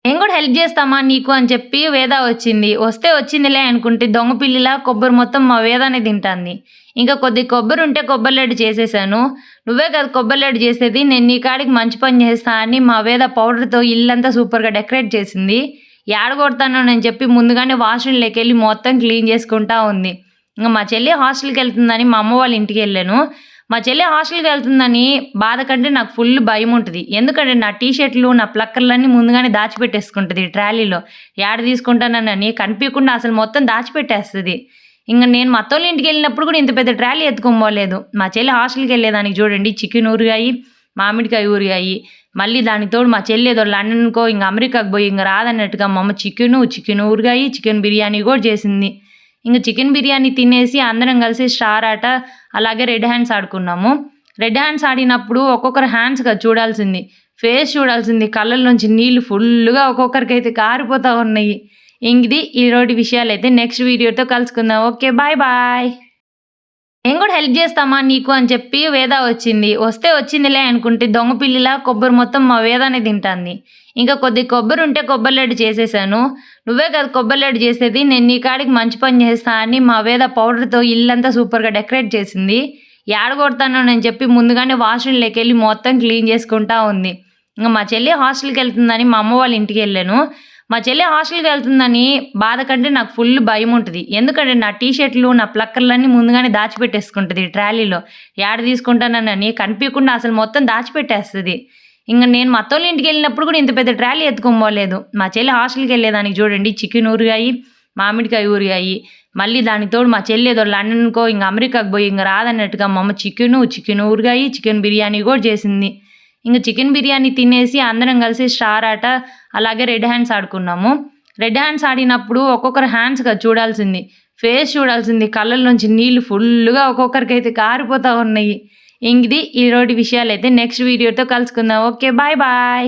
నేను కూడా హెల్ప్ చేస్తామా నీకు అని చెప్పి వేద వచ్చింది. వస్తే వచ్చిందిలే అనుకుంటే దొంగ పిల్లిలా కొబ్బరి మొత్తం మా వేదానే తింటాంది. ఇంకా కొద్ది కొబ్బరి ఉంటే కొబ్బరి లడ్డు చేసేసాను. నువ్వే కదా కొబ్బరి లడ్డు చేసేది, నేను నీ కాడికి మంచి పని చేస్తా అని మా వేద పౌడర్తో ఇల్లంతా సూపర్గా డెకరేట్ చేసింది. ఏడగొడతాను అని చెప్పి ముందుగానే వాష్రూమ్లోకి వెళ్ళి మొత్తం క్లీన్ చేసుకుంటా ఉంది. ఇంకా మా చెల్లి హాస్టల్కి వెళ్తుందని మా అమ్మ వాళ్ళ ఇంటికి వెళ్ళాను. మా చెల్లి హాస్టల్కి వెళ్తుందని బాధ కంటే నాకు ఫుల్ భయం ఉంటుంది. ఎందుకంటే నా టీషర్ట్లు నా ప్లక్కర్లన్నీ ముందుగానే దాచిపెట్టేసుకుంటుంది ట్రాలీలో. ఏడ తీసుకుంటానని కనిపించకుండా అసలు మొత్తం దాచిపెట్టేస్తుంది. ఇంకా నేను మా అత్తోళ్ళ ఇంటికి వెళ్ళినప్పుడు కూడా ఇంత పెద్ద ట్రాలీ ఎత్తుకోపోలేదు. మా చెల్లి హాస్టల్కి వెళ్ళేదానికి చూడండి చికెన్ ఊరగాయి, మామిడికాయ ఊరగాయి, మళ్ళీ దానికి తోడు మా చెల్లి ఏదో లండన్కో ఇంకా అమెరికాకు పోయి ఇంకా రాదన్నట్టుగా మా అమ్మ చికెన్ ఊరగాయి, చికెన్ బిర్యానీ కూడా చేసింది. ఇంకా చికెన్ బిర్యానీ తినేసి అందరం కలిసి స్టార్ ఆట అలాగే రెడ్ హ్యాండ్స్ ఆడుకున్నాము. రెడ్ హ్యాండ్స్ ఆడినప్పుడు ఒక్కొక్కరు హ్యాండ్స్గా చూడాల్సింది, ఫేస్ చూడాల్సింది, కళ్ళ నుంచి నీళ్ళు ఫుల్గా ఒక్కొక్కరికైతే కారిపోతూ ఉన్నాయి. ఇంకది ఈరోజు విషయాలు అయితే నెక్స్ట్ వీడియోతో కలుసుకుందాం. Okay bye bye. నేను కూడా హెల్ప్ చేస్తామా నీకు అని చెప్పి వేద వచ్చింది. వస్తే వచ్చిందిలే అనుకుంటే దొంగ పిల్లిలా కొబ్బరి మొత్తం మా వేదానే తింటాంది. ఇంకా కొద్ది కొబ్బరి ఉంటే కొబ్బరి లడ్డు చేసేసాను. నువ్వే కదా కొబ్బరి లడ్డు చేసేది, నేను నీ కాడికి మంచి పని చేస్తా అని మా వేద పౌడర్తో ఇల్లంతా సూపర్గా డెకరేట్ చేసింది. ఏడగొడతాను అని చెప్పి ముందుగానే వాష్రూమ్లోకి వెళ్ళి మొత్తం క్లీన్ చేసుకుంటా ఉంది. ఇంకా మా చెల్లి హాస్టల్కి వెళ్తుందని మా అమ్మ వాళ్ళ ఇంటికి వెళ్ళాను. మా చెల్లి హాస్టల్కి వెళ్తుందని బాధ కంటే నాకు ఫుల్ భయం ఉంటుంది. ఎందుకంటే నా టీషర్ట్లు నా ప్లక్కర్లన్నీ ముందుగానే దాచిపెట్టేసుకుంటుంది ట్రాలీలో. ఏడ తీసుకుంటానని కనిపించకుండా అసలు మొత్తం దాచిపెట్టేస్తుంది. ఇంకా నేను మా అత్తోళ్ళ ఇంటికి వెళ్ళినప్పుడు కూడా ఇంత పెద్ద ట్రాలీ ఎత్తుకోపోలేదు. మా చెల్లి హాస్టల్కి వెళ్ళేదానికి చూడండి చికెన్ ఊరగాయి, మామిడికాయ ఊరగాయి, మళ్ళీ దానికి తోడు మా చెల్లి ఏదో లండన్కో ఇంకా అమెరికాకు పోయి ఇంకా రాదన్నట్టుగా మా అమ్మ చికెన్ ఊరగాయి, చికెన్ బిర్యానీ కూడా చేసింది. ఇంకా చికెన్ బిర్యానీ తినేసి అందరం కలిసి స్టార్ ఆట అలాగే రెడ్ హ్యాండ్స్ ఆడుకున్నాము. రెడ్ హ్యాండ్స్ ఆడినప్పుడు ఒక్కొక్కరు హ్యాండ్స్గా చూడాల్సింది, ఫేస్ చూడాల్సింది, కళ్ళ నుంచి నీళ్ళు ఫుల్గా ఒక్కొక్కరికైతే కారిపోతూ ఉన్నాయి. ఇంకది ఈరోజు విషయాలు అయితే నెక్స్ట్ వీడియోతో కలుసుకుందాం. Okay bye bye.